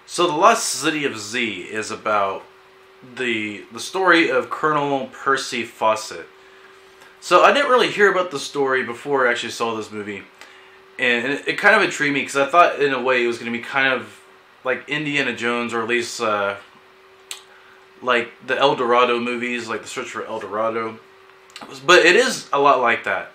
So the Lost City of Z is about the story of Colonel Percy Fawcett. So I didn't really hear about the story before I actually saw this movie, and it kind of intrigued me because I thought in a way it was going to be kind of like Indiana Jones, or at least like the El Dorado movies, like The Search for El Dorado. But it is a lot like that.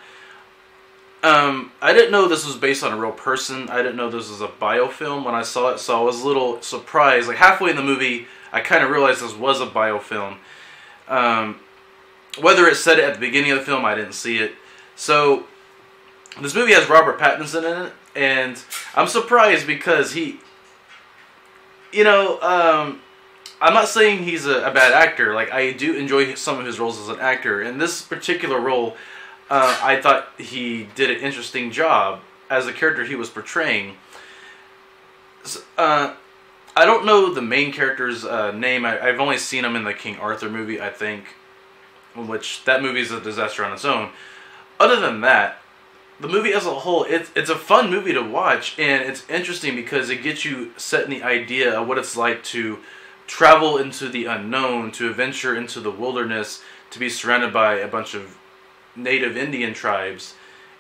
I didn't know this was based on a real person. I didn't know this was a biofilm when I saw it, so I was a little surprised. Like halfway in the movie, I kind of realized this was a biofilm. Whether it said it at the beginning of the film, I didn't see it. So this movie has Robert Pattinson in it, and I'm surprised because he, I'm not saying he's a bad actor. Like, I do enjoy some of his roles as an actor. In this particular role, I thought he did an interesting job as the character he was portraying. I don't know the main character's name. I've only seen him in the King Arthur movie, I think, which that movie is a disaster on its own. Other than that, the movie as a whole, it's a fun movie to watch, and it's interesting because it gets you set in the idea of what it's like to travel into the unknown, to venture into the wilderness, to be surrounded by a bunch of native Indian tribes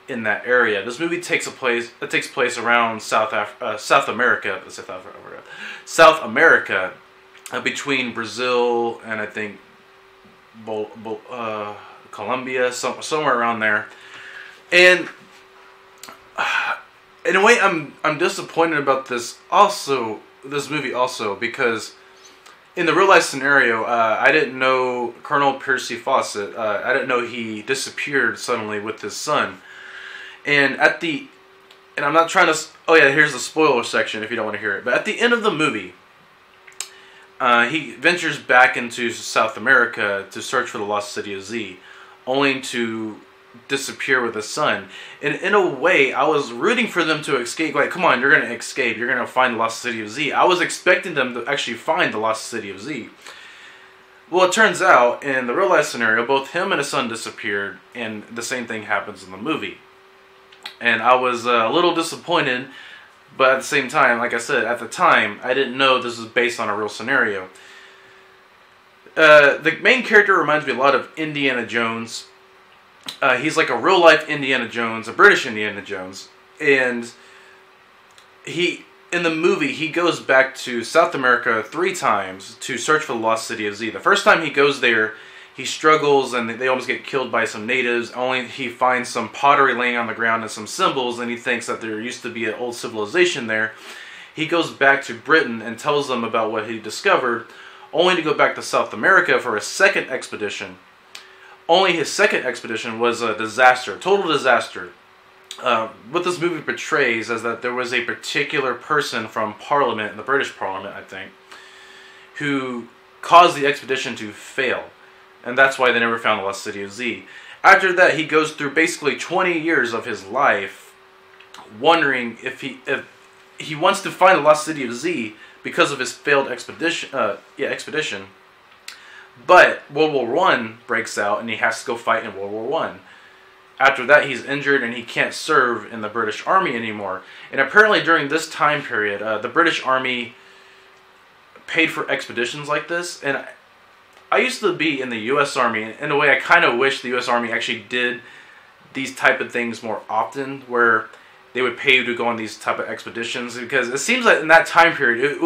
in that area. This movie takes place around South America, between Brazil and I think Colombia, somewhere around there. And in a way, I'm disappointed about this movie also, because in the real life scenario, I didn't know Colonel Percy Fawcett. I didn't know he disappeared suddenly with his son. And I'm not trying to. Oh yeah, here's the spoiler section if you don't want to hear it. But at the end of the movie, he ventures back into South America to search for the lost city of Z, only to disappear with his son. And in a way, I was rooting for them to escape. Like, come on, you're going to escape. You're going to find the lost city of Z. I was expecting them to actually find the lost city of Z. Well, it turns out, in the real life scenario, both him and his son disappeared, and the same thing happens in the movie. And I was a little disappointed, but at the same time, like I said, at the time, I didn't know this was based on a real scenario. The main character reminds me a lot of Indiana Jones. He's like a real-life Indiana Jones, a British Indiana Jones. And in the movie, he goes back to South America 3 times to search for the lost city of Z. The first time he goes there, he struggles and they almost get killed by some natives. Only he finds some pottery laying on the ground and some symbols, and he thinks that there used to be an old civilization there. He goes back to Britain and tells them about what he discovered, only to go back to South America for a second expedition. Only his second expedition was a disaster, total disaster. What this movie portrays is that there was a particular person from Parliament, in the British Parliament, I think, who caused the expedition to fail. And that's why they never found the lost city of Z. After that, he goes through basically 20 years of his life wondering if he wants to find the lost city of Z because of his failed expedition. But World War I breaks out, and he has to go fight in World War I. After that, he's injured, and he can't serve in the British Army anymore. And apparently during this time period, the British Army paid for expeditions like this. And I used to be in the U.S. Army, and in a way I kind of wish the U.S. Army actually did these type of things more often, where they would pay you to go on these type of expeditions, because it seems like in that time period it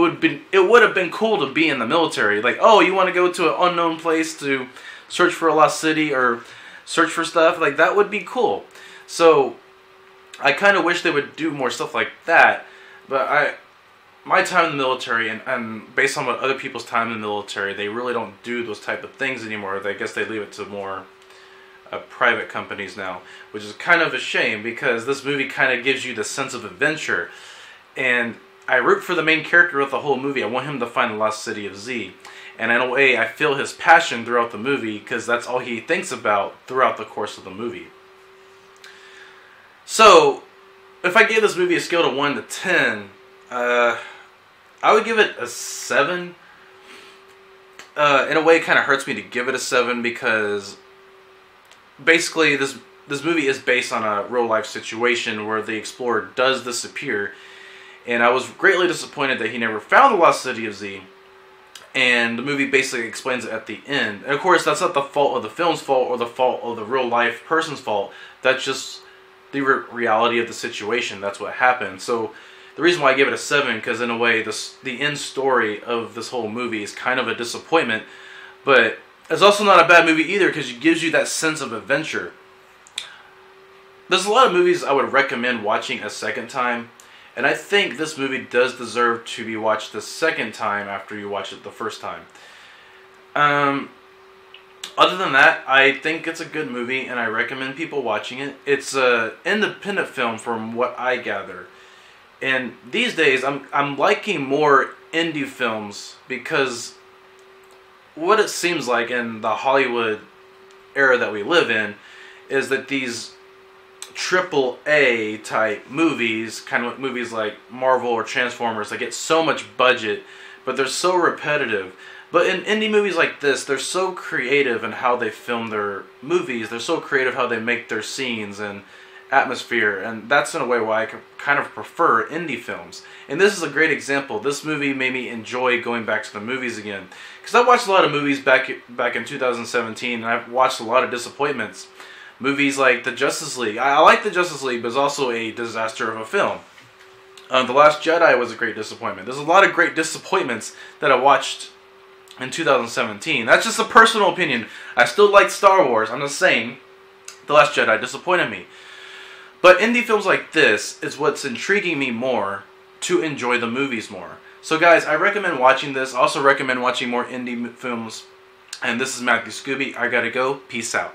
would have been cool to be in the military. Like, oh, you want to go to an unknown place to search for a lost city or search for stuff, like that would be cool. So I kind of wish they would do more stuff like that. But my time in the military, and based on what other people's time in the military, they really don't do those type of things anymore. I guess they leave it to more private companies now, which is kind of a shame, because this movie kind of gives you the sense of adventure, and I root for the main character of the whole movie. I want him to find the lost city of Z, and in a way I feel his passion throughout the movie, because that's all he thinks about throughout the course of the movie. So if I gave this movie a scale of 1 to 10, I would give it a 7. In a way, it kind of hurts me to give it a 7, because basically this movie is based on a real life situation where the explorer does disappear, And I was greatly disappointed that he never found the lost city of Z. And the movie basically explains it at the end. And of course, that's not the fault of the film's fault or the fault of the real life person's fault. That's just the reality of the situation. That's what happened. So the reason why I give it a 7, because in a way, the end story of this whole movie is kind of a disappointment. But it's also not a bad movie either, because it gives you that sense of adventure. There's a lot of movies I would recommend watching a second time. And I think this movie does deserve to be watched the second time after you watch it the first time. Other than that, I think it's a good movie and I recommend people watching it. It's an independent film from what I gather. And these days, I'm liking more indie films because what it seems like in the Hollywood era that we live in is that these AAA type movies, kind of movies like Marvel or Transformers, they get so much budget, but they're so repetitive. But in indie movies like this, they're so creative in how they film their movies. They're so creative how they make their scenes and atmosphere, and that's in a way why I kind of prefer indie films. And this is a great example. This movie made me enjoy going back to the movies again, because I watched a lot of movies back in 2017, and I've watched a lot of disappointments. Movies like The Justice League. I like The Justice League, but it's also a disaster of a film. The Last Jedi was a great disappointment. There's a lot of great disappointments that I watched in 2017. That's just a personal opinion. I still like Star Wars. I'm just saying, The Last Jedi disappointed me. But indie films like this is what's intriguing me more to enjoy the movies more. So guys, I recommend watching this. I also recommend watching more indie films. And this is Matthew Scooby. I gotta go. Peace out.